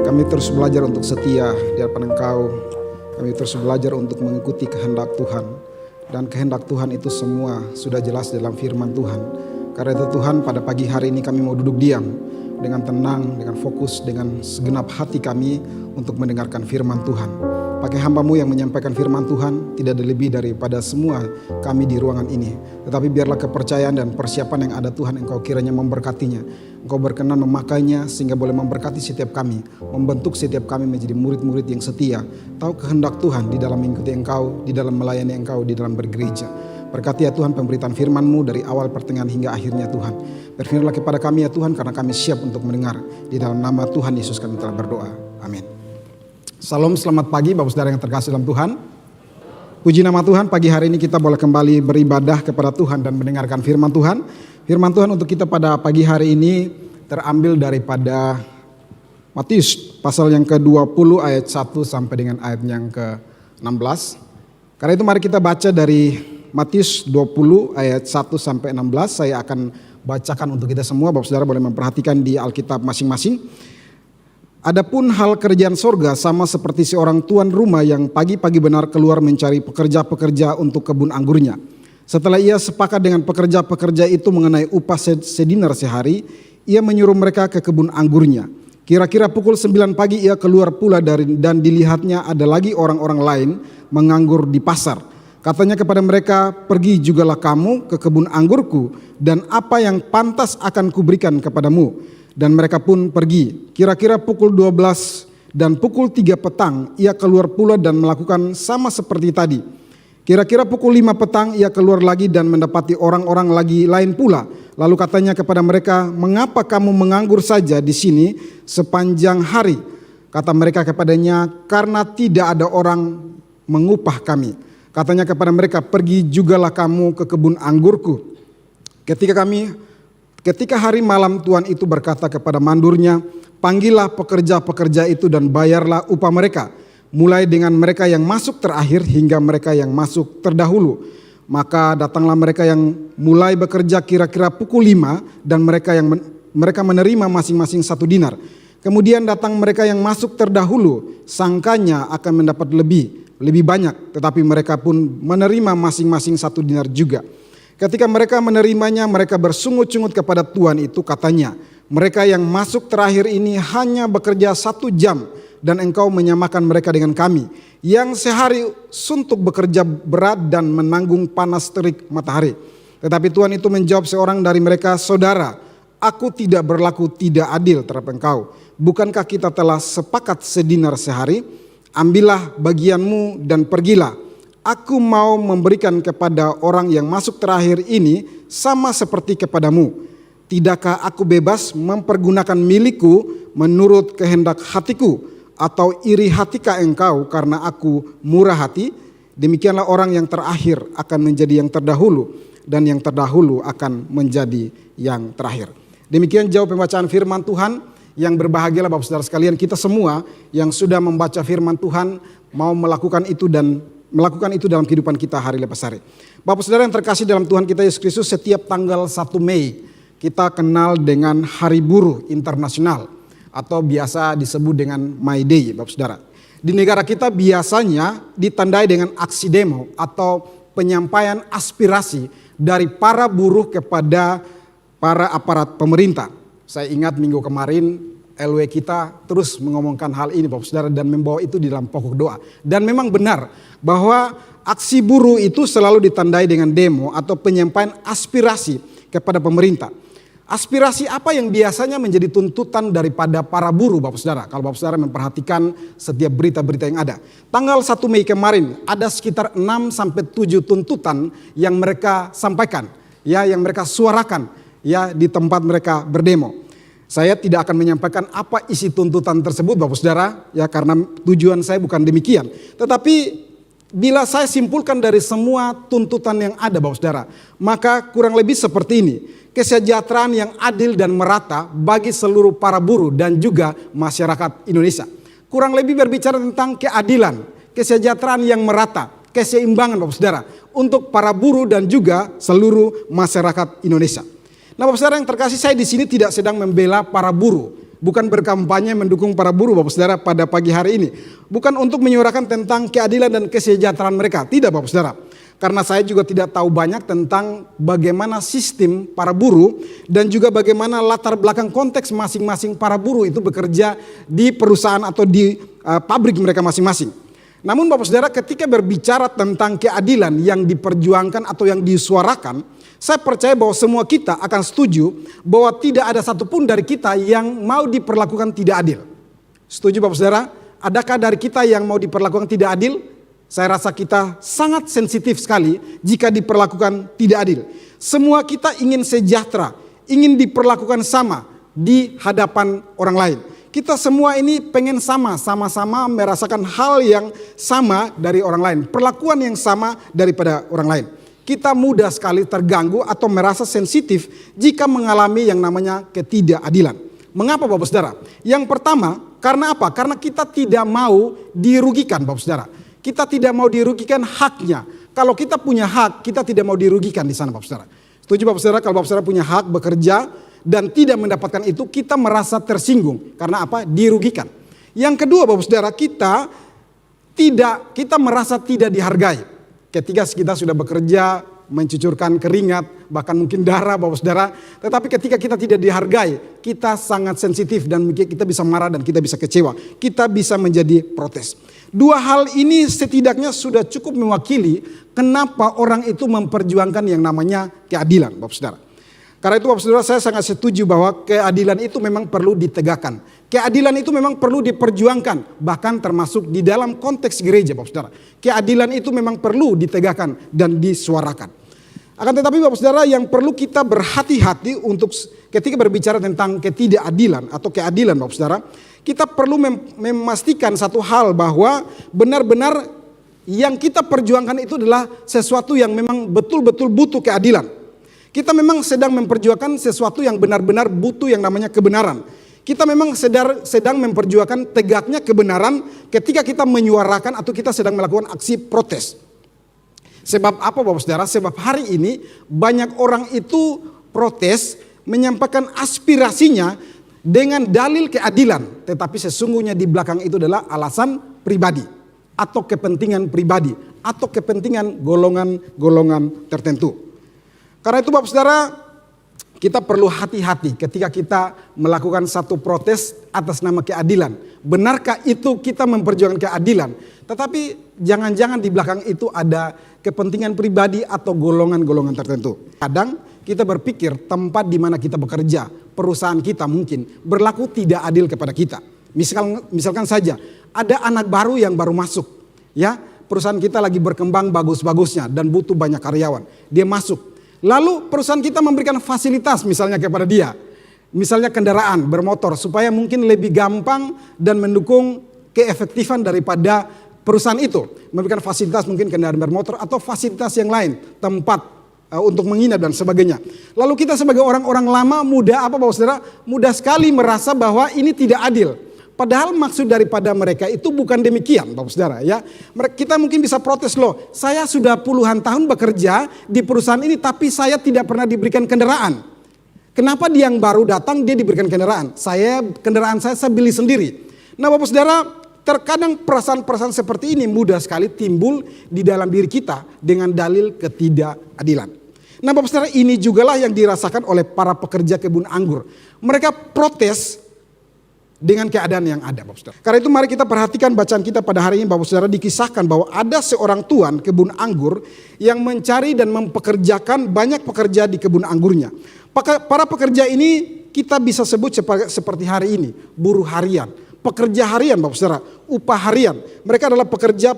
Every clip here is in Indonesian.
Kami terus belajar untuk setia di hadapan Engkau. Kami terus belajar untuk mengikuti kehendak Tuhan. Dan kehendak Tuhan itu semua sudah jelas dalam firman Tuhan. Karena itu Tuhan, pada pagi hari ini kami mau duduk diam dengan tenang, dengan fokus, dengan segenap hati kami untuk mendengarkan firman Tuhan. Pakai hamba-Mu yang menyampaikan firman Tuhan, tidak ada lebih daripada semua kami di ruangan ini. Tetapi biarlah kepercayaan dan persiapan yang ada Tuhan, Engkau kiranya memberkatinya. Engkau berkenan memakainya sehingga boleh memberkati setiap kami, membentuk setiap kami menjadi murid-murid yang setia, tahu kehendak Tuhan di dalam mengikuti Engkau, di dalam melayani Engkau, di dalam bergereja. Berkati ya Tuhan pemberitaan firman-Mu dari awal, pertengahan hingga akhirnya Tuhan. Berfirmanlah kepada kami ya Tuhan, karena kami siap untuk mendengar. Di dalam nama Tuhan Yesus kami telah berdoa. Amin. Salam, selamat pagi Bapak Saudara yang terkasih dalam Tuhan. Puji nama Tuhan, pagi hari ini kita boleh kembali beribadah kepada Tuhan dan mendengarkan firman Tuhan. Firman Tuhan untuk kita pada pagi hari ini terambil daripada Matius pasal yang ke-20 ayat 1 sampai dengan ayat yang ke-16. Karena itu mari kita baca dari Matius 20 ayat 1 sampai 16. Saya akan bacakan untuk kita semua. Bapak Saudara boleh memperhatikan di Alkitab masing-masing. Adapun hal kerajaan sorga sama seperti seorang tuan rumah yang pagi-pagi benar keluar mencari pekerja-pekerja untuk kebun anggurnya. Setelah ia sepakat dengan pekerja-pekerja itu mengenai upah sedinar sehari, ia menyuruh mereka ke kebun anggurnya. Kira-kira pukul 9 pagi ia keluar pula dan dilihatnya ada lagi orang-orang lain menganggur di pasar. Katanya kepada mereka, pergi jugalah kamu ke kebun anggurku dan apa yang pantas akan kuberikan kepadamu. Dan mereka pun pergi. Kira-kira pukul 12 dan pukul 3 petang ia keluar pula dan melakukan sama seperti tadi. Kira-kira pukul 5 petang ia keluar lagi dan mendapati orang-orang lagi lain pula. Lalu katanya kepada mereka, mengapa kamu menganggur saja di sini sepanjang hari? Kata mereka kepadanya, karena tidak ada orang mengupah kami. Katanya kepada mereka, pergi jugalah kamu ke kebun anggurku. Ketika hari malam tuan itu berkata kepada mandurnya, panggillah pekerja-pekerja itu dan bayarlah upah mereka, mulai dengan mereka yang masuk terakhir hingga mereka yang masuk terdahulu. Maka datanglah mereka yang mulai bekerja kira-kira pukul 5 dan mereka menerima masing-masing 1 dinar. Kemudian datang mereka yang masuk terdahulu, sangkanya akan mendapat lebih banyak, tetapi mereka pun menerima masing-masing 1 dinar juga. Ketika mereka menerimanya, mereka bersungut-sungut kepada tuan itu, katanya, mereka yang masuk terakhir ini hanya bekerja 1 jam dan engkau menyamakan mereka dengan kami, yang sehari suntuk bekerja berat dan menanggung panas terik matahari. Tetapi tuan itu menjawab seorang dari mereka, saudara, aku tidak berlaku tidak adil terhadap engkau. Bukankah kita telah sepakat sedinar sehari? Ambillah bagianmu dan pergilah. Aku mau memberikan kepada orang yang masuk terakhir ini sama seperti kepadamu. Tidakkah aku bebas mempergunakan milikku menurut kehendak hatiku? Atau iri hatikah engkau karena aku murah hati? Demikianlah orang yang terakhir akan menjadi yang terdahulu, dan yang terdahulu akan menjadi yang terakhir. Demikian jauh pembacaan firman Tuhan. Yang berbahagialah Bapak Saudara sekalian, kita semua yang sudah membaca firman Tuhan mau melakukan itu dalam kehidupan kita hari lepas hari. Bapak Saudara yang terkasih dalam Tuhan kita Yesus Kristus, setiap tanggal 1 Mei kita kenal dengan Hari Buruh Internasional atau biasa disebut dengan May Day, Bapak Saudara. Di negara kita biasanya ditandai dengan aksi demo atau penyampaian aspirasi dari para buruh kepada para aparat pemerintah. Saya ingat minggu kemarin LW kita terus mengomongkan hal ini Bapak Saudara dan membawa itu di dalam pokok doa. Dan memang benar bahwa aksi buruh itu selalu ditandai dengan demo atau penyampaian aspirasi kepada pemerintah. Aspirasi apa yang biasanya menjadi tuntutan daripada para buruh Bapak Saudara? Kalau Bapak Saudara memperhatikan setiap berita-berita yang ada. Tanggal 1 Mei kemarin ada sekitar 6 sampai 7 tuntutan yang mereka sampaikan, ya, yang mereka suarakan, ya, di tempat mereka berdemo. Saya tidak akan menyampaikan apa isi tuntutan tersebut Bapak Saudara, ya, karena tujuan saya bukan demikian. Tetapi bila saya simpulkan dari semua tuntutan yang ada Bapak Saudara, maka kurang lebih seperti ini. Kesejahteraan yang adil dan merata bagi seluruh para buruh dan juga masyarakat Indonesia. Kurang lebih berbicara tentang keadilan, kesejahteraan yang merata, keseimbangan Bapak Saudara untuk para buruh dan juga seluruh masyarakat Indonesia. Nah Bapak Saudara yang terkasih, saya di sini tidak sedang membela para buruh bukan berkampanye mendukung para buruh Bapak Saudara pada pagi hari ini. Bukan untuk menyuarakan tentang keadilan dan kesejahteraan mereka, tidak Bapak Saudara. Karena saya juga tidak tahu banyak tentang bagaimana sistem para buruh dan juga bagaimana latar belakang konteks masing-masing para buruh itu bekerja di perusahaan atau di pabrik mereka masing-masing. Namun Bapak Saudara, ketika berbicara tentang keadilan yang diperjuangkan atau yang disuarakan, saya percaya bahwa semua kita akan setuju bahwa tidak ada satupun dari kita yang mau diperlakukan tidak adil. Setuju Bapak Saudara? Adakah dari kita yang mau diperlakukan tidak adil? Saya rasa kita sangat sensitif sekali jika diperlakukan tidak adil. Semua kita ingin sejahtera, ingin diperlakukan sama di hadapan orang lain. Kita semua ini pengen sama-sama merasakan hal yang sama dari orang lain. Perlakuan yang sama daripada orang lain. Kita mudah sekali terganggu atau merasa sensitif jika mengalami yang namanya ketidakadilan. Mengapa Bapak Saudara? Yang pertama, karena apa? Karena kita tidak mau dirugikan Bapak Saudara. Kita tidak mau dirugikan haknya. Kalau kita punya hak, kita tidak mau dirugikan di sana Bapak Saudara. Setuju Bapak Saudara, kalau Bapak Saudara punya hak bekerja dan tidak mendapatkan itu, kita merasa tersinggung. Karena apa? Dirugikan. Yang kedua Bapak Saudara, kita merasa tidak dihargai. Ketika kita sudah bekerja, mencucurkan keringat, bahkan mungkin darah Bapak Saudara. Tetapi ketika kita tidak dihargai, kita sangat sensitif dan mungkin kita bisa marah dan kita bisa kecewa. Kita bisa menjadi protes. Dua hal ini setidaknya sudah cukup mewakili kenapa orang itu memperjuangkan yang namanya keadilan Bapak Saudara. Karena itu Bapak Saudara, saya sangat setuju bahwa keadilan itu memang perlu ditegakkan. Keadilan itu memang perlu diperjuangkan, bahkan termasuk di dalam konteks gereja Bapak Saudara. Keadilan itu memang perlu ditegakkan dan disuarakan. Akan tetapi Bapak Saudara, yang perlu kita berhati-hati untuk ketika berbicara tentang ketidakadilan atau keadilan Bapak Saudara, kita perlu memastikan satu hal bahwa benar-benar yang kita perjuangkan itu adalah sesuatu yang memang betul-betul butuh keadilan. Kita memang sedang memperjuangkan sesuatu yang benar-benar butuh yang namanya kebenaran. Kita memang sedang memperjuangkan tegaknya kebenaran ketika kita menyuarakan atau kita sedang melakukan aksi protes. Sebab apa Bapak Saudara? Sebab hari ini banyak orang itu protes menyampaikan aspirasinya dengan dalil keadilan. Tetapi sesungguhnya di belakang itu adalah alasan pribadi atau kepentingan pribadi atau kepentingan golongan-golongan tertentu. Karena itu Bapak Saudara, kita perlu hati-hati ketika kita melakukan satu protes atas nama keadilan. Benarkah itu kita memperjuangkan keadilan? Tetapi jangan-jangan di belakang itu ada kepentingan pribadi atau golongan-golongan tertentu. Kadang kita berpikir tempat di mana kita bekerja, perusahaan kita mungkin berlaku tidak adil kepada kita. Misalkan saja ada anak baru yang baru masuk, ya perusahaan kita lagi berkembang bagus-bagusnya dan butuh banyak karyawan. Dia masuk. Lalu perusahaan kita memberikan fasilitas misalnya kepada dia. Misalnya kendaraan bermotor supaya mungkin lebih gampang dan mendukung keefektifan daripada perusahaan itu. Memberikan fasilitas mungkin kendaraan bermotor atau fasilitas yang lain. Tempat untuk menginap dan sebagainya. Lalu kita sebagai orang-orang lama muda Bapak Saudara, mudah sekali merasa bahwa ini tidak adil. Padahal maksud daripada mereka itu bukan demikian Bapak Saudara ya. Kita mungkin bisa protes loh. Saya sudah puluhan tahun bekerja di perusahaan ini tapi saya tidak pernah diberikan kendaraan. Kenapa dia yang baru datang dia diberikan kendaraan? Kendaraan saya beli sendiri. Nah Bapak Saudara, terkadang perasaan-perasaan seperti ini mudah sekali timbul di dalam diri kita dengan dalil ketidakadilan. Nah Bapak Saudara, ini jugalah yang dirasakan oleh para pekerja kebun anggur. Mereka protes dengan keadaan yang ada Bapak Saudara. Karena itu mari kita perhatikan bacaan kita pada hari ini Bapak Saudara, dikisahkan bahwa ada seorang tuan kebun anggur yang mencari dan mempekerjakan banyak pekerja di kebun anggurnya. Para pekerja ini kita bisa sebut seperti hari ini, buruh harian, pekerja harian Bapak Saudara, upah harian. Mereka adalah pekerja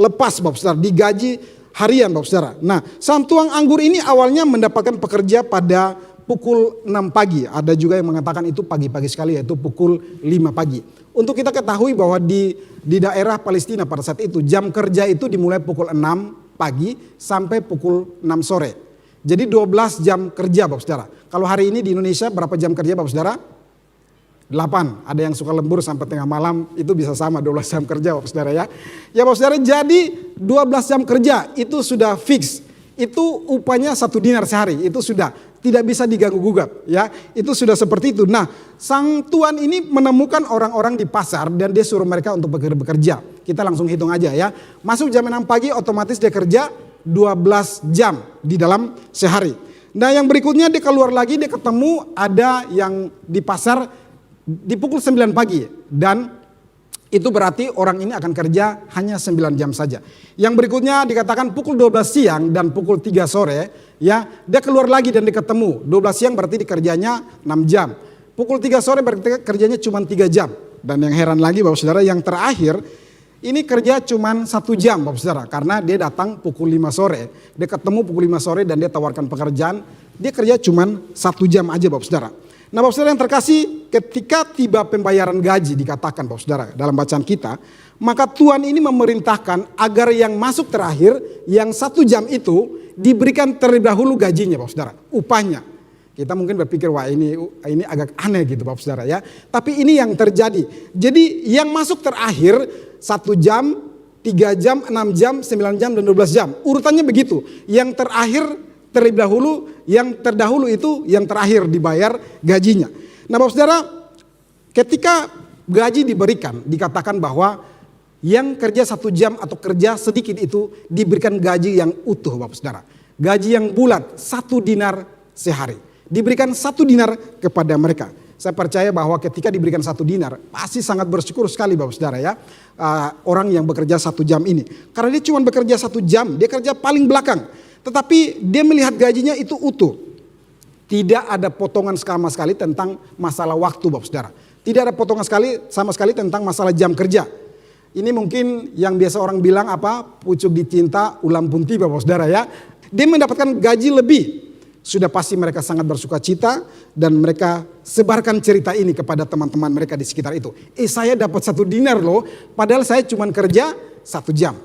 lepas Bapak Saudara, digaji harian Bapak Saudara. Nah, sang tuan anggur ini awalnya mendapatkan pekerja pada pukul 6 pagi, ada juga yang mengatakan itu pagi-pagi sekali yaitu pukul 5 pagi. Untuk kita ketahui bahwa di daerah Palestina pada saat itu jam kerja itu dimulai pukul 6 pagi sampai pukul 6 sore. Jadi 12 jam kerja Bapak Saudara. Kalau hari ini di Indonesia berapa jam kerja Bapak Saudara? 8. Ada yang suka lembur sampai tengah malam, itu bisa sama 12 jam kerja Bapak Saudara ya. Ya Bapak Saudara, jadi 12 jam kerja itu sudah fix. Itu upahnya 1 dinar sehari, itu sudah. tidak bisa diganggu-gugat, ya. Itu sudah seperti itu. Nah, sang tuan ini menemukan orang-orang di pasar dan dia suruh mereka untuk bekerja. Kita langsung hitung aja ya. Masuk jam 6 pagi otomatis dia kerja 12 jam di dalam sehari. Nah, yang berikutnya dia keluar lagi, dia ketemu ada yang di pasar di pukul 9 pagi dan itu berarti orang ini akan kerja hanya 9 jam saja. Yang berikutnya dikatakan pukul 12 siang dan pukul 3 sore, ya, dia keluar lagi dan dia ketemu. 12 siang berarti dikerjanya 6 jam. Pukul 3 sore berarti kerjanya cuma 3 jam. Dan yang heran lagi Bapak Saudara, yang terakhir ini kerja cuma 1 jam Bapak Saudara. Karena dia datang pukul 5 sore, dia ketemu pukul 5 sore dan dia tawarkan pekerjaan. Dia kerja cuma 1 jam aja Bapak Saudara. Nah Bapak Saudara yang terkasih, ketika tiba pembayaran gaji dikatakan Bapak Saudara dalam bacaan kita, maka Tuhan ini memerintahkan agar yang masuk terakhir, yang 1 jam itu diberikan terlebih dahulu gajinya Bapak Saudara, upahnya. Kita mungkin berpikir wah ini agak aneh gitu Bapak Saudara ya. Tapi ini yang terjadi. Jadi yang masuk terakhir 1 jam, 3 jam, 6 jam, 9 jam dan 12 jam. Urutannya begitu. Yang terakhir terlebih dahulu, yang terdahulu itu yang terakhir dibayar gajinya. Nah Bapak Saudara, ketika gaji diberikan, dikatakan bahwa yang kerja 1 jam atau kerja sedikit itu diberikan gaji yang utuh Bapak Saudara. Gaji yang bulat, 1 dinar sehari. Diberikan 1 dinar kepada mereka. Saya percaya bahwa ketika diberikan 1 dinar, pasti sangat bersyukur sekali Bapak Saudara ya. Orang yang bekerja 1 jam ini. Karena dia cuma bekerja 1 jam, dia kerja paling belakang. Tetapi dia melihat gajinya itu utuh. Tidak ada potongan sama sekali tentang masalah waktu Bapak Saudara. Tidak ada potongan sama sekali tentang masalah jam kerja. Ini mungkin yang biasa orang bilang apa, pucuk dicinta ulam pun tiba Bapak Saudara ya. Dia mendapatkan gaji lebih. Sudah pasti mereka sangat bersuka cita dan mereka sebarkan cerita ini kepada teman-teman mereka di sekitar itu. Saya dapat 1 dinar loh, padahal saya cuma kerja 1 jam.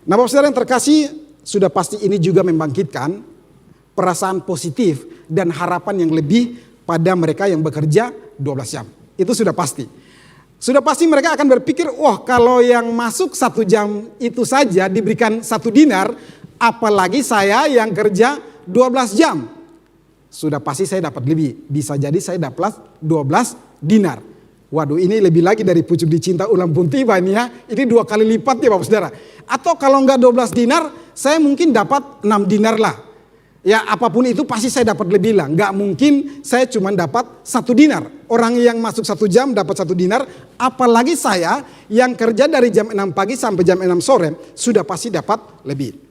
Nah Bapak Saudara yang terkasih, sudah pasti ini juga membangkitkan perasaan positif dan harapan yang lebih pada mereka yang bekerja 12 jam. Itu sudah pasti. Sudah pasti mereka akan berpikir, wah kalau yang masuk 1 jam itu saja diberikan 1 dinar, apalagi saya yang kerja 12 jam. Sudah pasti saya dapat lebih. Bisa jadi saya dapat 12 dinar. Waduh, ini lebih lagi dari pucuk dicinta ulam pun tiba ini ya. Ini 2 kali lipat ya Bapak Saudara. Atau kalau enggak 12 dinar, saya mungkin dapat 6 dinar lah. Ya apapun itu pasti saya dapat lebih lah. Enggak mungkin saya cuma dapat 1 dinar. Orang yang masuk 1 jam dapat 1 dinar. Apalagi saya yang kerja dari jam 6 pagi sampai jam 6 sore. Sudah pasti dapat lebih.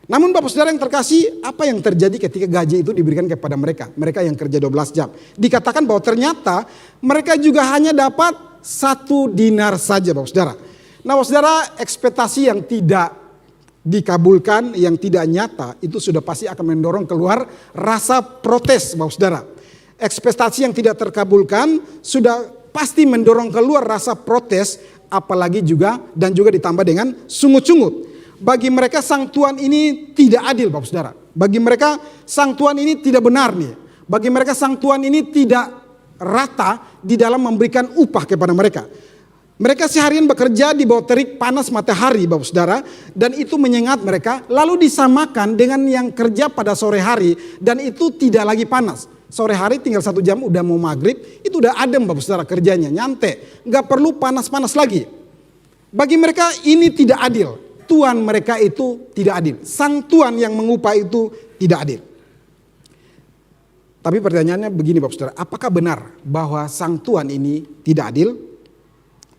Namun Bapak Saudara yang terkasih, apa yang terjadi ketika gaji itu diberikan kepada mereka? Mereka yang kerja 12 jam. Dikatakan bahwa ternyata mereka juga hanya dapat 1 dinar saja Bapak Saudara. Nah Bapak Saudara, ekspektasi yang tidak dikabulkan, yang tidak nyata, itu sudah pasti akan mendorong keluar rasa protes Bapak Saudara. Ekspektasi yang tidak terkabulkan sudah pasti mendorong keluar rasa protes, apalagi juga dan juga ditambah dengan sungut-sungut. Bagi mereka sang tuan ini tidak adil Bapak Saudara. Bagi mereka sang tuan ini tidak benar nih. Bagi mereka sang tuan ini tidak rata di dalam memberikan upah kepada mereka. Mereka seharian bekerja di bawah terik panas matahari Bapak Saudara. Dan itu menyengat mereka. Lalu disamakan dengan yang kerja pada sore hari. Dan itu tidak lagi panas. Sore hari tinggal 1 jam udah mau maghrib. Itu udah adem Bapak Saudara kerjanya. Nyantai. Gak perlu panas-panas lagi. Bagi mereka ini tidak adil. Tuan mereka itu tidak adil. Sang tuan yang mengupah itu tidak adil. Tapi pertanyaannya begini Bapak Saudara. Apakah benar bahwa sang tuan ini tidak adil?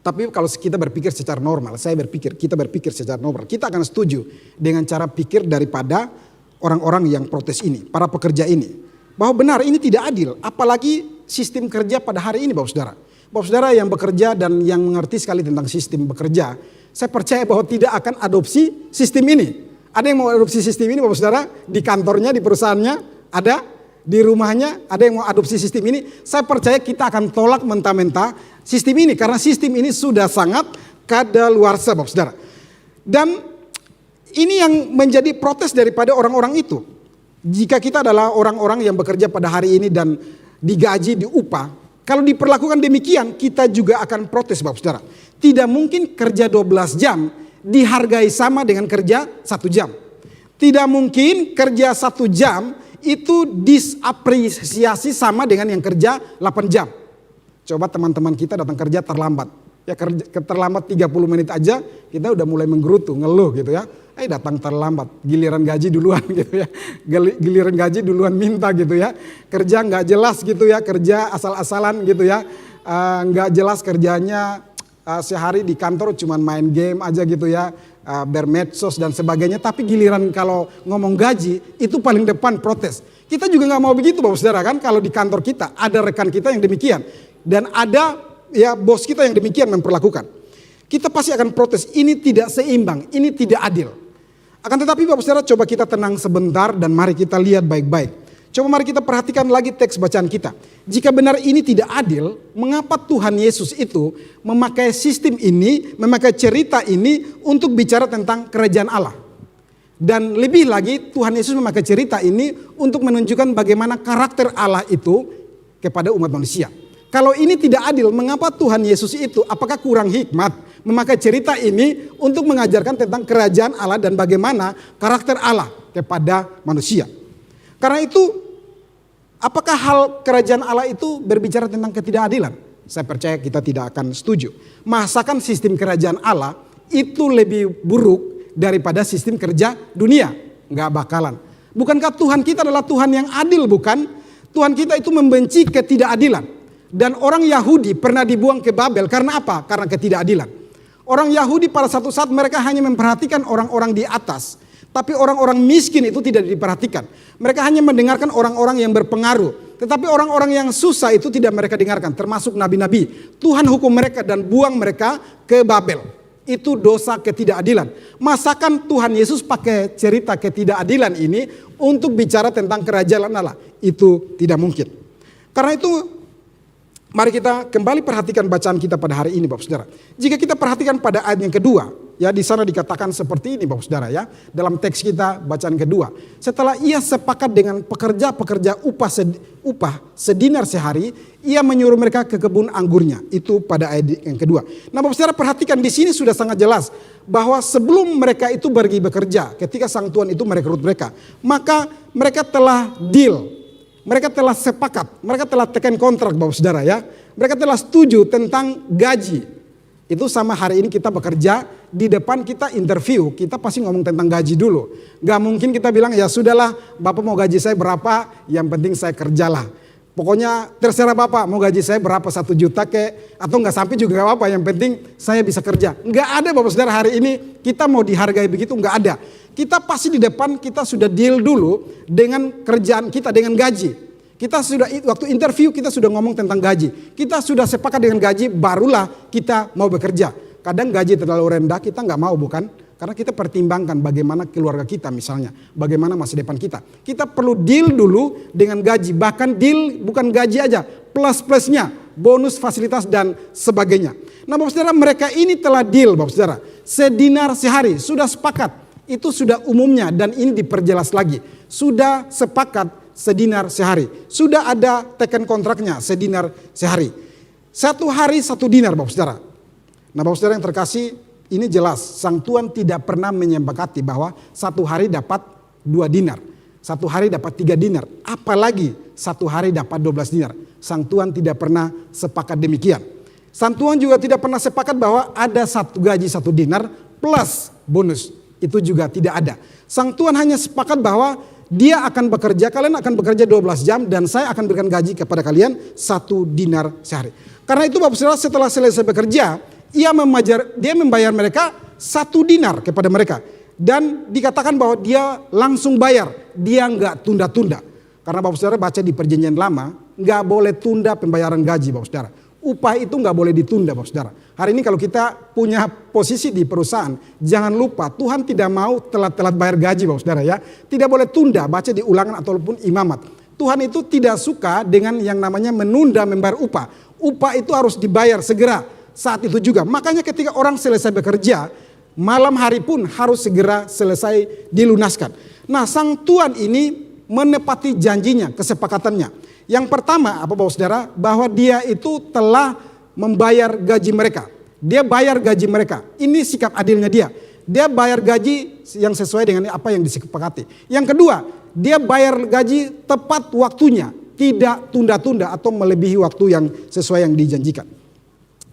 Tapi kalau kita berpikir secara normal, kita berpikir secara normal. Kita akan setuju dengan cara pikir daripada orang-orang yang protes ini. Para pekerja ini. Bahwa benar ini tidak adil. Apalagi sistem kerja pada hari ini Bapak Saudara. Bapak Saudara yang bekerja dan yang mengerti sekali tentang sistem bekerja. Saya percaya bahwa tidak akan adopsi sistem ini. Ada yang mau adopsi sistem ini Bapak Saudara? Di kantornya, di perusahaannya, ada. Di rumahnya, ada yang mau adopsi sistem ini. Saya percaya kita akan tolak mentah-mentah sistem ini. Karena sistem ini sudah sangat kadaluarsa Bapak Saudara. Dan ini yang menjadi protes daripada orang-orang itu. Jika kita adalah orang-orang yang bekerja pada hari ini dan digaji, diupah. Kalau diperlakukan demikian, kita juga akan protes Bapak Saudara. Tidak mungkin kerja 12 jam dihargai sama dengan kerja 1 jam. Tidak mungkin kerja 1 jam itu disapresiasi sama dengan yang kerja 8 jam. Coba teman-teman kita datang kerja terlambat. Ya terlambat 30 menit aja kita udah mulai menggerutu, ngeluh gitu ya. Datang terlambat, giliran gaji duluan gitu ya. Giliran gaji duluan minta gitu ya. Kerja nggak jelas gitu ya, kerja asal-asalan gitu ya. Nggak jelas kerjanya, sehari di kantor cuman main game aja gitu ya. Bermedsos dan sebagainya. Tapi giliran kalau ngomong gaji itu paling depan protes. Kita juga nggak mau begitu Bapak Saudara kan. Kalau di kantor kita ada rekan kita yang demikian. Dan ada ya bos kita yang demikian memperlakukan. Kita pasti akan protes, ini tidak seimbang, ini tidak adil. Akan tetapi Bapak Saudara, coba kita tenang sebentar dan mari kita lihat baik-baik. Coba mari kita perhatikan lagi teks bacaan kita. Jika benar ini tidak adil, mengapa Tuhan Yesus itu memakai sistem ini, memakai cerita ini untuk bicara tentang kerajaan Allah. Dan lebih lagi Tuhan Yesus memakai cerita ini untuk menunjukkan bagaimana karakter Allah itu kepada umat manusia. Kalau ini tidak adil, mengapa Tuhan Yesus itu apakah kurang hikmat memakai cerita ini untuk mengajarkan tentang kerajaan Allah dan bagaimana karakter Allah kepada manusia. Karena itu, apakah hal kerajaan Allah itu berbicara tentang ketidakadilan? Saya percaya kita tidak akan setuju. Masakan sistem kerajaan Allah itu lebih buruk daripada sistem kerja dunia? Nggak bakalan. Bukankah Tuhan kita adalah Tuhan yang adil, bukan? Tuhan kita itu membenci ketidakadilan. Dan orang Yahudi pernah dibuang ke Babel karena apa? Karena ketidakadilan. Orang Yahudi pada satu saat mereka hanya memperhatikan orang-orang di atas. Tapi orang-orang miskin itu tidak diperhatikan. Mereka hanya mendengarkan orang-orang yang berpengaruh. Tetapi orang-orang yang susah itu tidak mereka dengarkan. Termasuk nabi-nabi. Tuhan hukum mereka dan buang mereka ke Babel. Itu dosa ketidakadilan. Masakan Tuhan Yesus pakai cerita ketidakadilan ini untuk bicara tentang kerajaan Allah? Itu tidak mungkin. Karena itu mari kita kembali perhatikan bacaan kita pada hari ini Bapak Saudara. Jika kita perhatikan pada ayat yang kedua, ya di sana dikatakan seperti ini Bapak Saudara ya. Dalam teks kita bacaan kedua. Setelah ia sepakat dengan pekerja-pekerja upah sedinar sehari, ia menyuruh mereka ke kebun anggurnya. Itu pada ayat yang kedua. Nah Bapak Saudara perhatikan di sini sudah sangat jelas bahwa sebelum mereka itu pergi bekerja, ketika sang tuan itu merekrut mereka, maka mereka telah deal. Mereka telah sepakat, mereka telah tekan kontrak Bapak Saudara ya. Mereka telah setuju tentang gaji. Itu sama hari ini kita bekerja, di depan kita interview, kita pasti ngomong tentang gaji dulu. Gak mungkin kita bilang ya sudahlah Bapak mau gaji saya berapa, yang penting saya kerjalah. Pokoknya terserah Bapak mau gaji saya berapa, 1 juta kek, atau gak sampai juga gak apa-apa, yang penting saya bisa kerja. Gak ada Bapak Saudara hari ini kita mau dihargai begitu, gak ada. Kita pasti di depan kita sudah deal dulu dengan kerjaan kita, dengan gaji. Kita sudah waktu interview kita sudah ngomong tentang gaji. Kita sudah sepakat dengan gaji, barulah kita mau bekerja. Kadang gaji terlalu rendah kita nggak mau, bukan? Karena kita pertimbangkan bagaimana keluarga kita misalnya, bagaimana masa depan kita. Kita perlu deal dulu dengan gaji, bahkan deal bukan gaji aja, plus-plusnya, bonus, fasilitas dan sebagainya. Nah Bapak Saudara, mereka ini telah deal Bapak Saudara, sedinar sehari, sudah sepakat. Itu sudah umumnya dan ini diperjelas lagi. Sudah sepakat sedinar sehari. Sudah ada tekan kontraknya sedinar sehari. 1 hari 1 dinar Bapak Saudara. Nah Bapak Saudara yang terkasih, ini jelas sang tuan tidak pernah menyepakati bahwa 1 hari dapat 2 dinar. 1 hari dapat 3 dinar. Apalagi 1 hari dapat 12 dinar. Sang tuan tidak pernah sepakat demikian. Sang tuan juga tidak pernah sepakat bahwa ada gaji 1 dinar plus bonus. Itu juga tidak ada. Sang tuan hanya sepakat bahwa dia akan bekerja, kalian akan bekerja 12 jam dan saya akan berikan gaji kepada kalian 1 dinar sehari. Karena itu Bapak Saudara, setelah selesai bekerja, dia membayar mereka 1 dinar kepada mereka. Dan dikatakan bahwa dia langsung bayar, dia nggak tunda-tunda. Karena Bapak Saudara baca di perjanjian lama, nggak boleh tunda pembayaran gaji Bapak Saudara. Upah itu nggak boleh ditunda Bapak Saudara. Hari ini kalau kita punya posisi di perusahaan, jangan lupa Tuhan tidak mau telat-telat bayar gaji Bapak Saudara ya. Tidak boleh tunda, baca di ulangan ataupun imamat. Tuhan itu tidak suka dengan yang namanya menunda membayar upah. Upah itu harus dibayar segera saat itu juga. Makanya ketika orang selesai bekerja, malam hari pun harus segera selesai dilunaskan. Nah sang tuan ini menepati janjinya, kesepakatannya. Yang pertama apa Bapak Saudara? Bahwa dia itu telah membayar gaji mereka. Dia bayar gaji mereka. Ini sikap adilnya dia. Dia bayar gaji yang sesuai dengan apa yang disepakati. Yang kedua, dia bayar gaji tepat waktunya, tidak tunda-tunda atau melebihi waktu yang sesuai yang dijanjikan.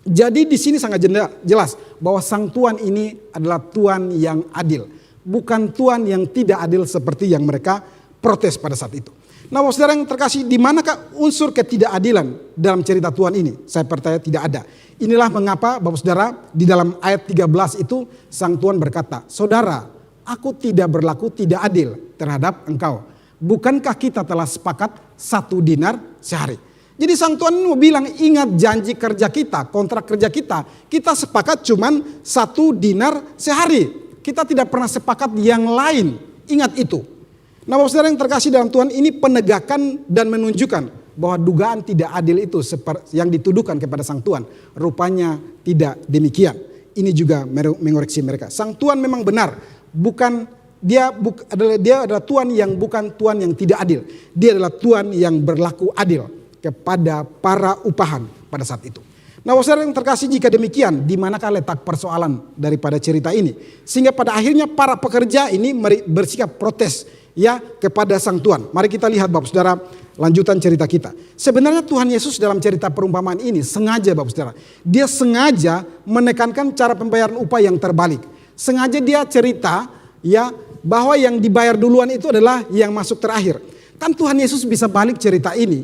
Jadi di sini sangat jelas bahwa sang Tuhan ini adalah Tuhan yang adil, bukan Tuhan yang tidak adil seperti yang mereka protes pada saat itu. Nah, Bapak Saudara yang terkasih, di manakah unsur ketidakadilan dalam cerita Tuhan ini? Saya percaya tidak ada. Inilah mengapa Bapak Saudara di dalam ayat 13 itu sang Tuhan berkata, "Saudara, aku tidak berlaku tidak adil terhadap engkau. Bukankah kita telah sepakat 1 dinar sehari?" Jadi sang Tuhan mau bilang, ingat janji kerja kita, kontrak kerja kita sepakat cuman 1 dinar sehari. Kita tidak pernah sepakat yang lain, ingat itu. Nah, Bapak Saudara yang terkasih dalam Tuhan, ini penegakan dan menunjukkan bahwa dugaan tidak adil itu yang dituduhkan kepada sang Tuhan, rupanya tidak demikian. Ini juga mengoreksi mereka. Sang Tuhan memang benar, dia adalah Tuhan yang bukan Tuhan yang tidak adil. Dia adalah Tuhan yang berlaku adil kepada para upahan pada saat itu. Nah, Bapak Saudara yang terkasih, jika demikian, di manakah letak persoalan daripada cerita ini? Sehingga pada akhirnya para pekerja ini bersikap protes ya kepada sang Tuhan. Mari kita lihat Bapak Saudara lanjutan cerita kita. Sebenarnya Tuhan Yesus dalam cerita perumpamaan ini sengaja Bapak Saudara, dia sengaja menekankan cara pembayaran upah yang terbalik. Sengaja dia cerita ya bahwa yang dibayar duluan itu adalah yang masuk terakhir. Kan Tuhan Yesus bisa balik cerita ini,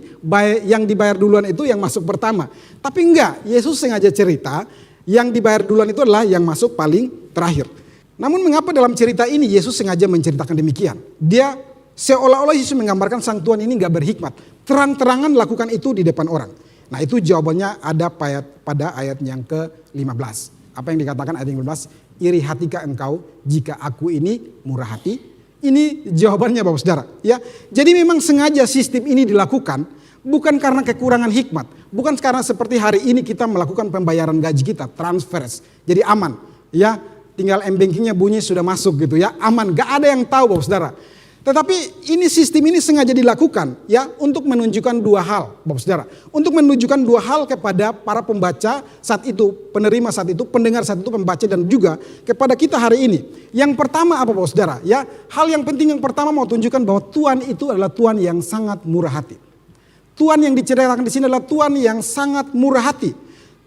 yang dibayar duluan itu yang masuk pertama. Tapi enggak, Yesus sengaja cerita yang dibayar duluan itu adalah yang masuk paling terakhir. Namun mengapa dalam cerita ini Yesus sengaja menceritakan demikian? Dia seolah-olah Yesus menggambarkan sang Tuhan ini gak berhikmat. Terang-terangan lakukan itu di depan orang. Nah, itu jawabannya ada pada ayat yang ke-15. Apa yang dikatakan ayat yang ke-15? Iri hatikah engkau jika aku ini murah hati? Ini jawabannya Bapak Saudara. Ya, jadi memang sengaja sistem ini dilakukan bukan karena kekurangan hikmat. Bukan karena seperti hari ini kita melakukan pembayaran gaji kita, transfers. Jadi aman. Ya, tinggal m-bankingnya bunyi sudah masuk gitu ya, aman, gak ada yang tahu Bapak Saudara. Tetapi ini sistem ini sengaja dilakukan ya untuk menunjukkan dua hal Bapak Saudara. Untuk menunjukkan dua hal kepada para pembaca saat itu, penerima saat itu, pendengar saat itu, pembaca dan juga kepada kita hari ini. Yang pertama apa Bapak Saudara? Ya, hal yang penting yang pertama mau tunjukkan bahwa Tuhan itu adalah Tuhan yang sangat murah hati. Tuhan yang diceritakan di sini adalah Tuhan yang sangat murah hati.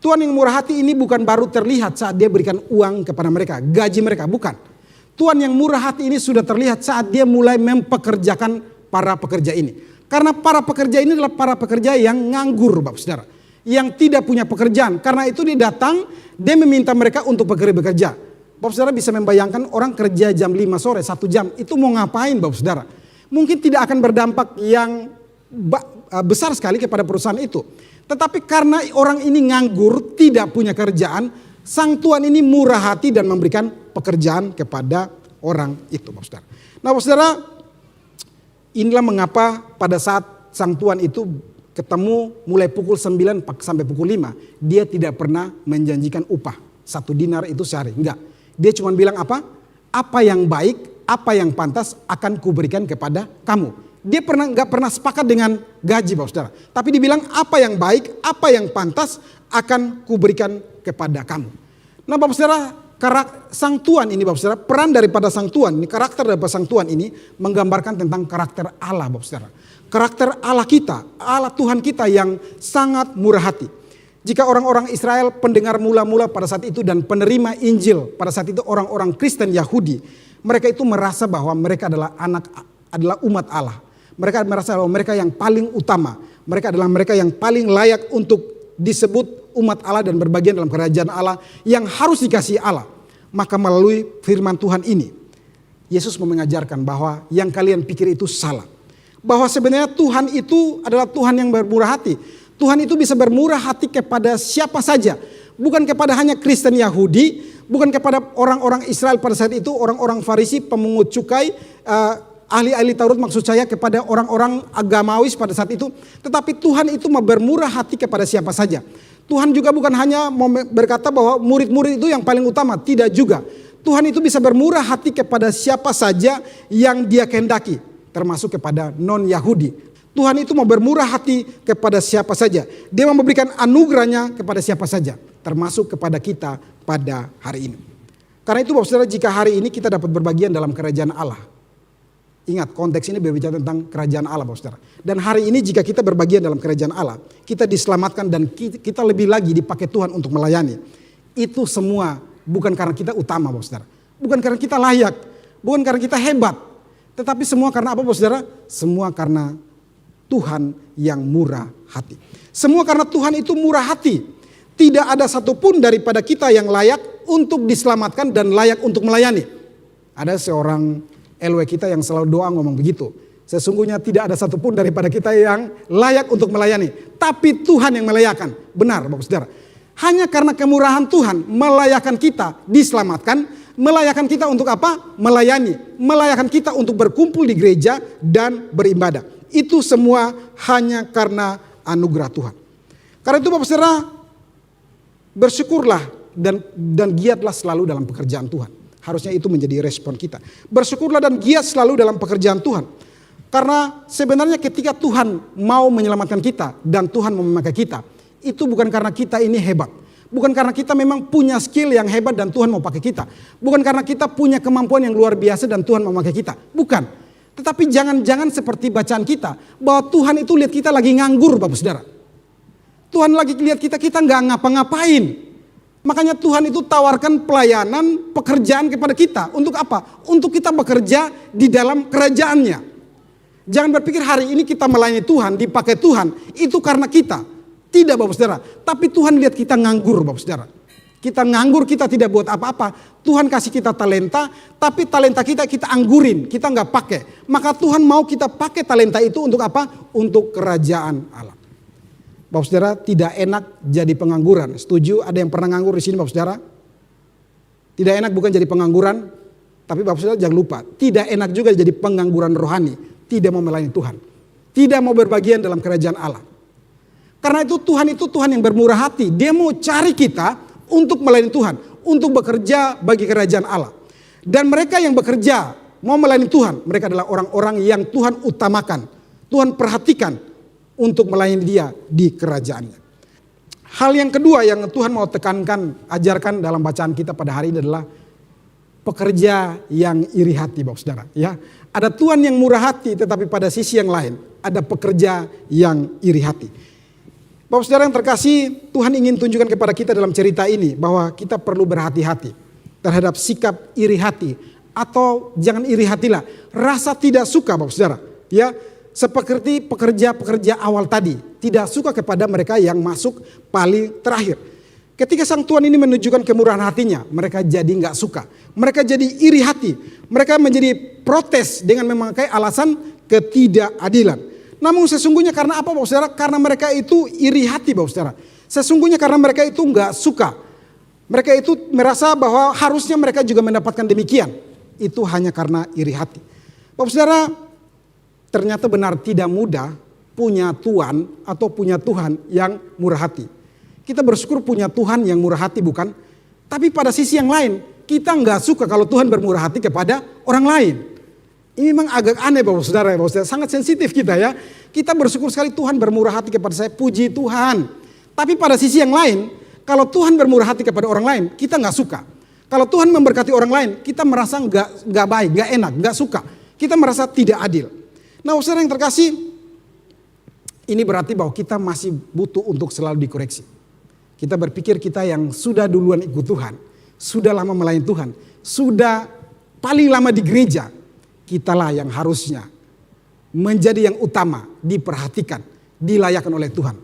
Tuhan yang murah hati ini bukan baru terlihat saat dia berikan uang kepada mereka, gaji mereka, bukan. Tuhan yang murah hati ini sudah terlihat saat dia mulai mempekerjakan para pekerja ini. Karena para pekerja ini adalah para pekerja yang nganggur Bapak Saudara. Yang tidak punya pekerjaan. Karena itu dia datang, dia meminta mereka untuk bekerja. Bapak Saudara bisa membayangkan orang kerja jam 5 sore, 1 jam. Itu mau ngapain Bapak Saudara? Mungkin tidak akan berdampak yang besar sekali kepada perusahaan itu. Tetapi karena orang ini nganggur, tidak punya kerjaan, sang Tuhan ini murah hati dan memberikan pekerjaan kepada orang itu Bapak Saudara. Nah Bapak Saudara, inilah mengapa pada saat sang Tuhan itu ketemu mulai pukul 9 sampai pukul 5. Dia tidak pernah menjanjikan upah 1 dinar itu sehari. Enggak. Dia cuma bilang apa? Apa yang baik, apa yang pantas akan kuberikan kepada kamu. Dia nggak pernah sepakat dengan gaji Bapak Saudara. Tapi dibilang apa yang baik, apa yang pantas akan kuberikan kepada kamu. Nah Bapak Saudara, sang Tuhan ini Bapak Saudara, peran daripada sang Tuhan ini, karakter daripada sang Tuhan ini menggambarkan tentang karakter Allah Bapak Saudara. Karakter Allah kita, Allah Tuhan kita yang sangat murah hati. Jika orang-orang Israel pendengar mula-mula pada saat itu dan penerima Injil pada saat itu orang-orang Kristen Yahudi, mereka itu merasa bahwa mereka adalah umat Allah. Mereka merasa bahwa mereka yang paling utama. Mereka adalah mereka yang paling layak untuk disebut umat Allah dan berbagian dalam kerajaan Allah yang harus dikasihi Allah. Maka melalui firman Tuhan ini, Yesus mau mengajarkan bahwa yang kalian pikir itu salah. Bahwa sebenarnya Tuhan itu adalah Tuhan yang bermurah hati. Tuhan itu bisa bermurah hati kepada siapa saja. Bukan kepada hanya Kristen Yahudi, bukan kepada orang-orang Israel pada saat itu, orang-orang Farisi, pemungut cukai, ahli-ahli Taurat maksud saya, kepada orang-orang agamawis pada saat itu. Tetapi Tuhan itu mau bermurah hati kepada siapa saja. Tuhan juga bukan hanya mau berkata bahwa murid-murid itu yang paling utama. Tidak juga. Tuhan itu bisa bermurah hati kepada siapa saja yang dia kehendaki. Termasuk kepada non-Yahudi. Tuhan itu mau bermurah hati kepada siapa saja. Dia mau memberikan anugerahnya kepada siapa saja. Termasuk kepada kita pada hari ini. Karena itu Bapak Saudara, jika hari ini kita dapat berbagian dalam kerajaan Allah. Ingat, konteks ini berbicara tentang kerajaan Allah, Bapak Saudara. Dan hari ini jika kita berbagian dalam kerajaan Allah, kita diselamatkan dan kita lebih lagi dipakai Tuhan untuk melayani. Itu semua bukan karena kita utama, Bapak Saudara. Bukan karena kita layak, bukan karena kita hebat. Tetapi semua karena apa, Bapak Saudara? Semua karena Tuhan yang murah hati. Semua karena Tuhan itu murah hati. Tidak ada satupun daripada kita yang layak untuk diselamatkan dan layak untuk melayani. Ada seorang LW kita yang selalu doa ngomong begitu. Sesungguhnya tidak ada satupun daripada kita yang layak untuk melayani. Tapi Tuhan yang melayakan. Benar, Bapak Saudara. Hanya karena kemurahan Tuhan melayakan kita diselamatkan. Melayakan kita untuk apa? Melayani. Melayakan kita untuk berkumpul di gereja dan beribadah. Itu semua hanya karena anugerah Tuhan. Karena itu Bapak Saudara, bersyukurlah dan giatlah selalu dalam pekerjaan Tuhan. Harusnya itu menjadi respon kita. Bersyukurlah dan giat selalu dalam pekerjaan Tuhan. Karena sebenarnya ketika Tuhan mau menyelamatkan kita dan Tuhan mau memakai kita, itu bukan karena kita ini hebat. Bukan karena kita memang punya skill yang hebat dan Tuhan mau pakai kita. Bukan karena kita punya kemampuan yang luar biasa dan Tuhan mau memakai kita. Bukan. Tetapi jangan-jangan seperti bacaan kita, bahwa Tuhan itu lihat kita lagi nganggur, Bapak Saudara. Tuhan lagi lihat kita nggak ngapa-ngapain. Makanya Tuhan itu tawarkan pelayanan, pekerjaan kepada kita. Untuk apa? Untuk kita bekerja di dalam kerajaannya. Jangan berpikir hari ini kita melayani Tuhan, dipakai Tuhan, itu karena kita. Tidak, Bapak Saudara. Tapi Tuhan lihat kita nganggur, Bapak Saudara. Kita nganggur, kita tidak buat apa-apa. Tuhan kasih kita talenta, tapi talenta kita anggurin, kita nggak pakai. Maka Tuhan mau kita pakai talenta itu untuk apa? Untuk kerajaan Allah. Bapak Saudara, tidak enak jadi pengangguran. Setuju? Ada yang pernah nganggur di sini, Bapak Saudara? Tidak enak bukan jadi pengangguran, tapi Bapak Saudara jangan lupa, tidak enak juga jadi pengangguran rohani. Tidak mau melayani Tuhan, tidak mau berbagian dalam kerajaan Allah. Karena itu Tuhan yang bermurah hati. Dia mau cari kita untuk melayani Tuhan, untuk bekerja bagi kerajaan Allah. Dan mereka yang bekerja mau melayani Tuhan, mereka adalah orang-orang yang Tuhan utamakan, Tuhan perhatikan untuk melayani dia di kerajaannya. Hal yang kedua yang Tuhan mau tekankan, ajarkan dalam bacaan kita pada hari ini adalah pekerja yang iri hati, Bapak Saudara. Ya, ada Tuhan yang murah hati, tetapi pada sisi yang lain ada pekerja yang iri hati. Bapak Saudara yang terkasih, Tuhan ingin tunjukkan kepada kita dalam cerita ini bahwa kita perlu berhati-hati terhadap sikap iri hati, atau jangan iri hatilah, rasa tidak suka, Bapak Saudara. Ya, seperti pekerja-pekerja awal tadi, tidak suka kepada mereka yang masuk paling terakhir. Ketika sang Tuhan ini menunjukkan kemurahan hatinya, mereka jadi nggak suka. Mereka jadi iri hati. Mereka menjadi protes dengan memakai alasan ketidakadilan. Namun sesungguhnya karena apa, Bapak Saudara? Karena mereka itu iri hati, Bapak Saudara. Sesungguhnya karena mereka itu nggak suka. Mereka itu merasa bahwa harusnya mereka juga mendapatkan demikian. Itu hanya karena iri hati. Bapak Saudara, ternyata benar tidak mudah punya Tuhan atau punya Tuhan yang murah hati. Kita bersyukur punya Tuhan yang murah hati, bukan? Tapi pada sisi yang lain, kita nggak suka kalau Tuhan bermurah hati kepada orang lain. Ini memang agak aneh, Bapak Saudara, Bapak Saudara. Sangat sensitif kita ya. Kita bersyukur sekali Tuhan bermurah hati kepada saya, puji Tuhan. Tapi pada sisi yang lain, kalau Tuhan bermurah hati kepada orang lain, kita nggak suka. Kalau Tuhan memberkati orang lain, kita merasa nggak baik, nggak enak, nggak suka. Kita merasa tidak adil. Nah, Saudara yang terkasih, ini berarti bahwa kita masih butuh untuk selalu dikoreksi. Kita berpikir kita yang sudah duluan ikut Tuhan, sudah lama melayani Tuhan, sudah paling lama di gereja, kitalah yang harusnya menjadi yang utama, diperhatikan, dilayakkan oleh Tuhan.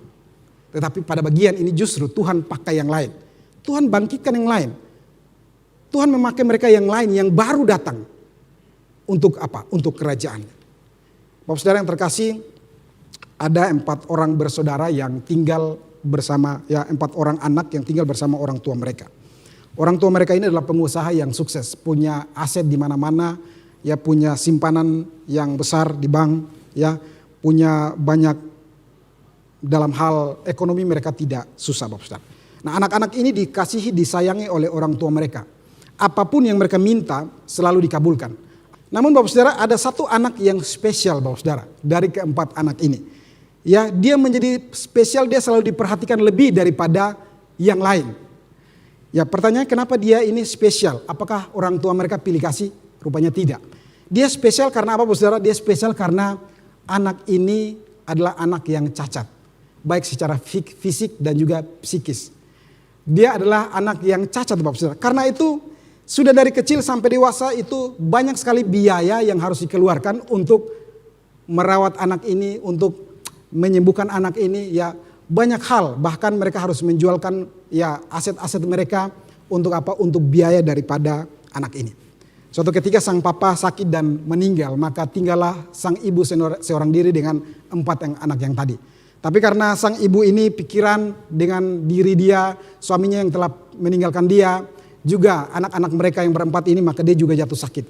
Tetapi pada bagian ini justru Tuhan pakai yang lain. Tuhan bangkitkan yang lain. Tuhan memakai mereka yang lain yang baru datang. Untuk apa? Untuk kerajaan. Bapak Saudara yang terkasih, ada 4 orang bersaudara yang tinggal bersama, ya 4 orang anak yang tinggal bersama orang tua mereka. Orang tua mereka ini adalah pengusaha yang sukses, punya aset di mana-mana, ya punya simpanan yang besar di bank, ya punya banyak dalam hal ekonomi mereka tidak susah, Bapak Saudara. Nah, anak-anak ini dikasihi, disayangi oleh orang tua mereka. Apapun yang mereka minta selalu dikabulkan. Namun Bapak Saudara, ada satu anak yang spesial, Bapak Saudara, dari ke-4 anak ini. Ya, dia menjadi spesial, dia selalu diperhatikan lebih daripada yang lain. Ya, pertanyaan kenapa dia ini spesial? Apakah orang tua mereka pilih kasih? Rupanya tidak. Dia spesial karena apa, saudara? Dia spesial karena anak ini adalah anak yang cacat, baik secara fisik dan juga psikis. Dia adalah anak yang cacat, Bapak Saudara. Karena itu sudah dari kecil sampai dewasa itu banyak sekali biaya yang harus dikeluarkan untuk merawat anak ini, untuk menyembuhkan anak ini, ya banyak hal. Bahkan mereka harus menjualkan ya aset-aset mereka untuk apa? Untuk biaya daripada anak ini. Suatu ketika sang papa sakit dan meninggal, maka tinggallah sang ibu seorang diri dengan 4 anak yang tadi. Tapi karena sang ibu ini pikiran dengan diri dia, suaminya yang telah meninggalkan dia, juga anak-anak mereka yang berempat ini, maka dia juga jatuh sakit.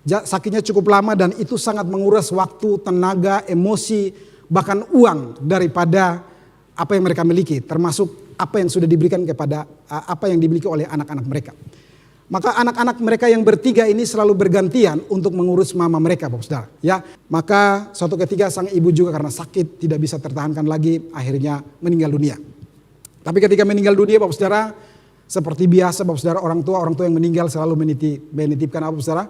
Sakitnya cukup lama dan itu sangat menguras waktu, tenaga, emosi, bahkan uang daripada apa yang mereka miliki, termasuk apa yang sudah diberikan kepada apa yang dimiliki oleh anak-anak mereka. Maka anak-anak mereka yang bertiga ini selalu bergantian untuk mengurus mama mereka, Bapak Saudara. Ya, maka suatu ketika sang ibu juga karena sakit tidak bisa tertahankan lagi, akhirnya meninggal dunia. Tapi ketika meninggal dunia, Bapak Saudara, seperti biasa, Bapak Saudara, orang tua yang meninggal selalu menitipkan apa, Bapak Saudara?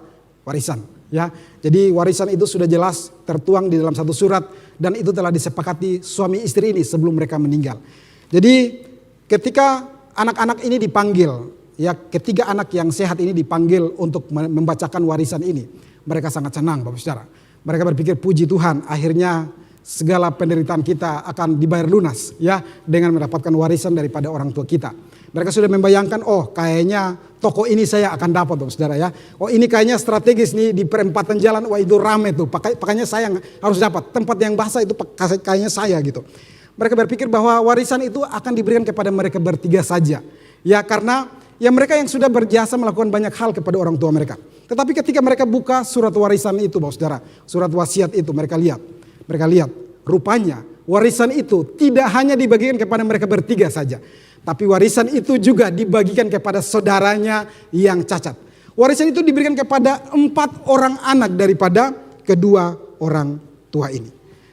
Warisan. Ya, jadi warisan itu sudah jelas tertuang di dalam satu surat dan itu telah disepakati suami istri ini sebelum mereka meninggal. Jadi ketika anak-anak ini dipanggil, ya ketiga anak yang sehat ini dipanggil untuk membacakan warisan ini. Mereka sangat senang, Bapak Saudara. Mereka berpikir puji Tuhan, akhirnya segala penderitaan kita akan dibayar lunas ya dengan mendapatkan warisan daripada orang tua kita. Mereka sudah membayangkan, oh kayaknya toko ini saya akan dapat, Bapak Saudara ya. Oh ini kayaknya strategis nih di perempatan jalan, wah itu rame tuh. Pakainya saya yang harus dapat. Tempat yang basah itu kayaknya saya gitu. Mereka berpikir bahwa warisan itu akan diberikan kepada mereka bertiga saja. Ya karena ya mereka yang sudah berjasa melakukan banyak hal kepada orang tua mereka. Tetapi ketika mereka buka surat warisan itu, Bapak Saudara, surat wasiat itu mereka lihat rupanya warisan itu tidak hanya dibagikan kepada mereka bertiga saja. Tapi warisan itu juga dibagikan kepada saudaranya yang cacat. Warisan itu diberikan kepada 4 orang anak daripada kedua orang tua ini.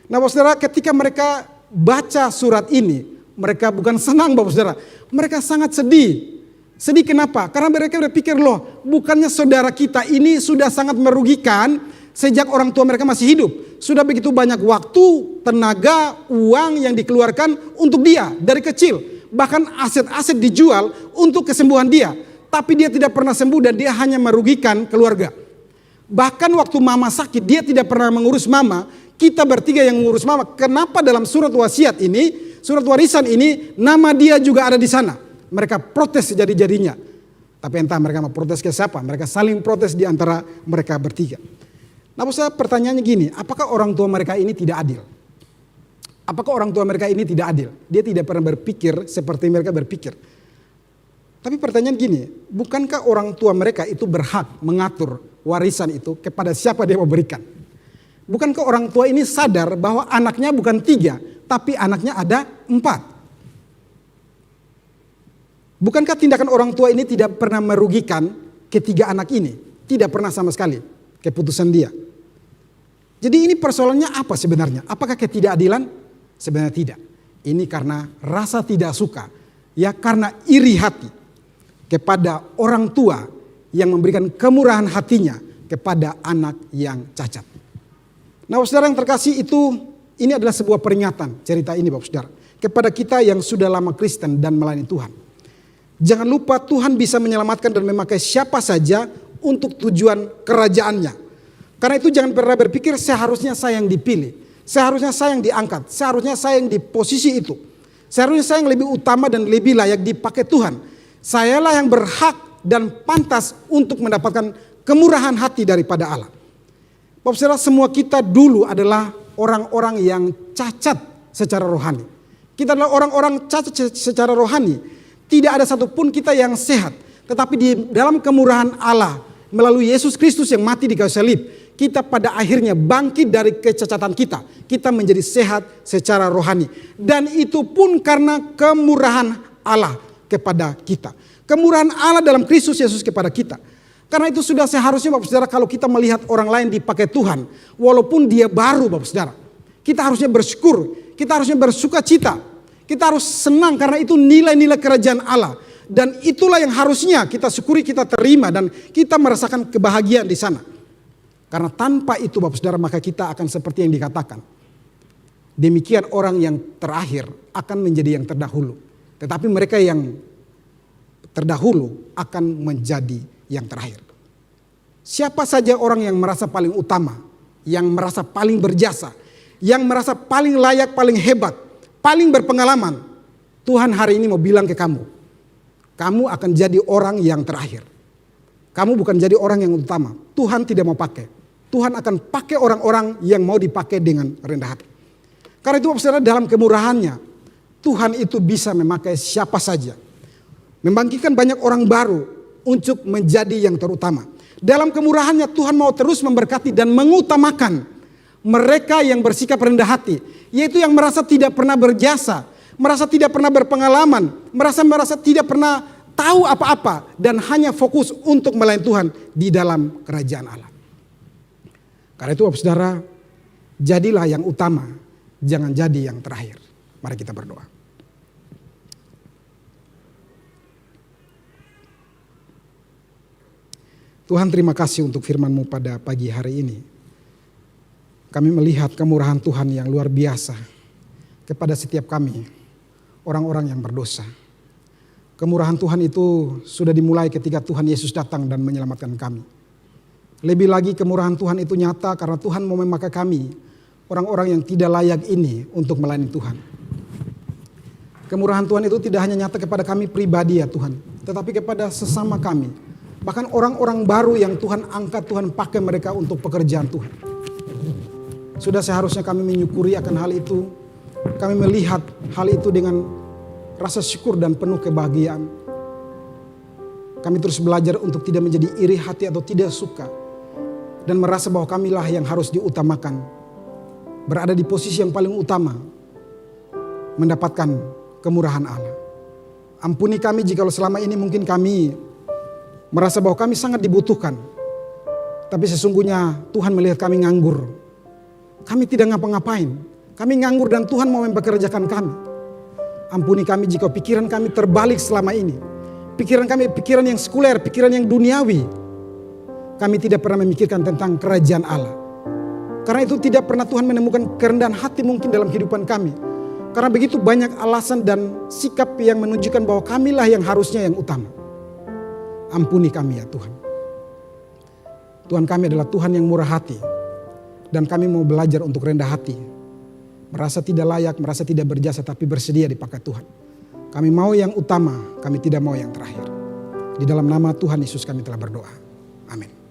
Nah Bapak Saudara, ketika mereka baca surat ini, mereka bukan senang, Bapak Saudara. Mereka sangat sedih. Sedih kenapa? Karena mereka berpikir, loh bukannya saudara kita ini sudah sangat merugikan sejak orang tua mereka masih hidup. Sudah begitu banyak waktu, tenaga, uang yang dikeluarkan untuk dia dari kecil. Bahkan aset-aset dijual untuk kesembuhan dia. Tapi dia tidak pernah sembuh dan dia hanya merugikan keluarga. Bahkan waktu mama sakit dia tidak pernah mengurus mama. Kita bertiga yang mengurus mama. Kenapa dalam surat wasiat ini, surat warisan ini nama dia juga ada di sana. Mereka protes sejadi-jadinya. Tapi entah mereka mau protes ke siapa. Mereka saling protes di antara mereka bertiga. Nah pertanyaannya gini, apakah orang tua mereka ini tidak adil? Apakah orang tua mereka ini tidak adil? Dia tidak pernah berpikir seperti mereka berpikir. Tapi pertanyaan gini, bukankah orang tua mereka itu berhak mengatur warisan itu kepada siapa dia mau berikan? Bukankah orang tua ini sadar bahwa anaknya bukan 3, tapi anaknya ada 4? Bukankah tindakan orang tua ini tidak pernah merugikan ketiga anak ini? Tidak pernah sama sekali keputusan dia. Jadi ini persoalannya apa sebenarnya? Apakah ketidakadilan? Sebenarnya tidak. Ini karena rasa tidak suka. Ya karena iri hati kepada orang tua yang memberikan kemurahan hatinya kepada anak yang cacat. Nah saudara yang terkasih itu, ini adalah sebuah peringatan cerita ini Bapak Saudara. Kepada kita yang sudah lama Kristen dan melayani Tuhan. Jangan lupa Tuhan bisa menyelamatkan dan memakai siapa saja untuk tujuan kerajaannya. Karena itu jangan pernah berpikir seharusnya saya yang dipilih. Seharusnya saya yang diangkat. Seharusnya saya yang di posisi itu. Seharusnya saya yang lebih utama dan lebih layak dipakai Tuhan. Sayalah yang berhak dan pantas untuk mendapatkan kemurahan hati daripada Allah. Bapak Saudara, semua kita dulu adalah orang-orang yang cacat secara rohani. Kita adalah orang-orang cacat secara rohani. Tidak ada satupun kita yang sehat. Tetapi di dalam kemurahan Allah melalui Yesus Kristus yang mati di kayu salib, kita pada akhirnya bangkit dari kecacatan kita. Kita menjadi sehat secara rohani. Dan itu pun karena kemurahan Allah kepada kita. Kemurahan Allah dalam Kristus Yesus kepada kita. Karena itu sudah seharusnya Bapak Saudara kalau kita melihat orang lain dipakai Tuhan. Walaupun dia baru Bapak Saudara. Kita harusnya bersyukur. Kita harusnya bersuka cita. Kita harus senang karena itu nilai-nilai kerajaan Allah. Dan itulah yang harusnya kita syukuri, kita terima dan kita merasakan kebahagiaan di sana. Karena tanpa itu Bapak Saudara maka kita akan seperti yang dikatakan. Demikian orang yang terakhir akan menjadi yang terdahulu. Tetapi mereka yang terdahulu akan menjadi yang terakhir. Siapa saja orang yang merasa paling utama, yang merasa paling berjasa, yang merasa paling layak, paling hebat, paling berpengalaman. Tuhan hari ini mau bilang ke kamu, kamu akan jadi orang yang terakhir. Kamu bukan jadi orang yang utama. Tuhan tidak mau pakai. Tuhan akan pakai orang-orang yang mau dipakai dengan rendah hati. Karena itu Bapak Saudara dalam kemurahannya, Tuhan itu bisa memakai siapa saja. Membangkitkan banyak orang baru untuk menjadi yang terutama. Dalam kemurahannya Tuhan mau terus memberkati dan mengutamakan mereka yang bersikap rendah hati. Yaitu yang merasa tidak pernah berjasa, merasa tidak pernah berpengalaman, merasa tidak pernah tahu apa-apa. Dan hanya fokus untuk melayani Tuhan di dalam kerajaan Allah. Karena itu Bapak Saudara, jadilah yang utama, jangan jadi yang terakhir. Mari kita berdoa. Tuhan, terima kasih untuk firman-Mu pada pagi hari ini. Kami melihat kemurahan Tuhan yang luar biasa kepada setiap kami, orang-orang yang berdosa. Kemurahan Tuhan itu sudah dimulai ketika Tuhan Yesus datang dan menyelamatkan kami. Lebih lagi kemurahan Tuhan itu nyata karena Tuhan mau memakai kami, orang-orang yang tidak layak ini untuk melayani Tuhan. Kemurahan Tuhan itu tidak hanya nyata kepada kami pribadi ya Tuhan, tetapi kepada sesama kami. Bahkan orang-orang baru yang Tuhan angkat, Tuhan pakai mereka untuk pekerjaan Tuhan. Sudah seharusnya kami menyukuri akan hal itu. Kami melihat hal itu dengan rasa syukur dan penuh kebahagiaan. Kami terus belajar untuk tidak menjadi iri hati atau tidak suka. Dan merasa bahwa kamilah yang harus diutamakan. Berada di posisi yang paling utama. Mendapatkan kemurahan Allah. Ampuni kami jika selama ini mungkin kami merasa bahwa kami sangat dibutuhkan. Tapi sesungguhnya Tuhan melihat kami nganggur. Kami tidak ngapa-ngapain. Kami nganggur dan Tuhan mau mempekerjakan kami. Ampuni kami jika pikiran kami terbalik selama ini. Pikiran kami pikiran yang sekuler, pikiran yang duniawi. Kami tidak pernah memikirkan tentang kerajaan Allah. Karena itu tidak pernah Tuhan menemukan kerendahan hati mungkin dalam kehidupan kami. Karena begitu banyak alasan dan sikap yang menunjukkan bahwa kamilah yang harusnya yang utama. Ampuni kami ya Tuhan. Tuhan kami adalah Tuhan yang murah hati. Dan kami mau belajar untuk rendah hati. Merasa tidak layak, merasa tidak berjasa tapi bersedia dipakai Tuhan. Kami mau yang utama, kami tidak mau yang terakhir. Di dalam nama Tuhan Yesus kami telah berdoa. Amin.